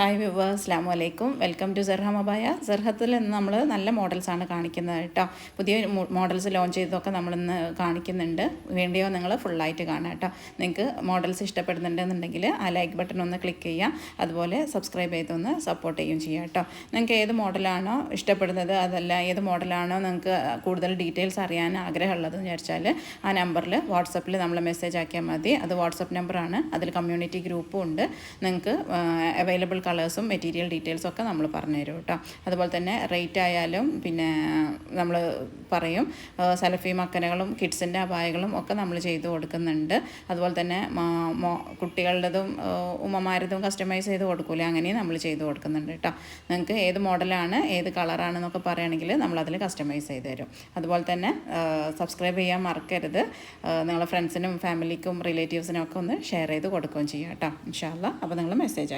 Hi viewers, അസ്സലാമു അലൈക്കും. Welcome to സെർഹ മബായ. സെർഹത്തിൽ നിന്ന് നമ്മൾ നല്ല മോഡൽസാണ് കാണിക്കുന്നത് കേട്ടോ. പുതിയ മോഡൽസ് ലോഞ്ച് ചെയ്തതൊക്കെ നമ്മളിന്ന് കാണിക്കുന്നുണ്ട്. വേണ്ടിയോ നിങ്ങൾ ഫുള്ളായിട്ട് കാണാം കേട്ടോ. നിങ്ങൾക്ക് മോഡൽസ് ഇഷ്ടപ്പെടുന്നുണ്ടെന്നുണ്ടെങ്കിൽ ആ ലൈക്ക് ബട്ടൺ ഒന്ന് ക്ലിക്ക് ചെയ്യാം. അതുപോലെ സബ്സ്ക്രൈബ് ചെയ്തൊന്ന് സപ്പോർട്ട് ചെയ്യുകയും ചെയ്യാം കേട്ടോ. നിങ്ങൾക്ക് ഏത് മോഡലാണോ ഇഷ്ടപ്പെടുന്നത്, അതല്ല ഏത് മോഡലാണോ നിങ്ങൾക്ക് കൂടുതൽ ഡീറ്റെയിൽസ് അറിയാൻ ആഗ്രഹമുള്ളതെന്ന് വിചാരിച്ചാൽ ആ നമ്പറിൽ വാട്സപ്പിൽ നമ്മൾ മെസ്സേജ് ആക്കിയാൽ മതി. അത് വാട്സപ്പ് നമ്പറാണ്. അതിൽ കമ്മ്യൂണിറ്റി ഗ്രൂപ്പും ഉണ്ട്. നിങ്ങൾക്ക് അവൈലബിൾ കളേഴ്സും മെറ്റീരിയൽ ഡീറ്റെയിൽസും ഒക്കെ നമ്മൾ പറഞ്ഞു തരും കേട്ടോ. അതുപോലെ തന്നെ റേറ്റ് ആയാലും പിന്നെ നമ്മൾ പറയും. സലഫി മക്കനകളും കിഡ്സിൻ്റെ അപായകളും ഒക്കെ നമ്മൾ ചെയ്തു കൊടുക്കുന്നുണ്ട്. അതുപോലെ തന്നെ കുട്ടികളുടേതും ഉമ്മമാരതും കസ്റ്റമൈസ് ചെയ്ത് കൊടുക്കൂലേ, അങ്ങനെയും നമ്മൾ ചെയ്ത് കൊടുക്കുന്നുണ്ട് കേട്ടോ. നിങ്ങൾക്ക് ഏത് മോഡലാണ് ഏത് കളറാണെന്നൊക്കെ പറയുകയാണെങ്കിൽ നമ്മളതിൽ കസ്റ്റമൈസ് ചെയ്ത് തരും. അതുപോലെ തന്നെ സബ്സ്ക്രൈബ് ചെയ്യാൻ മറക്കരുത്. നിങ്ങളുടെ ഫ്രണ്ട്സിനും ഫാമിലിക്കും റിലേറ്റീവ്സിനും ഒക്കെ ഒന്ന് ഷെയർ ചെയ്ത് കൊടുക്കുകയും ചെയ്യാം കേട്ടോ, ഇൻഷാ അല്ലാഹ്. അപ്പോൾ നിങ്ങൾ മെസ്സേജ്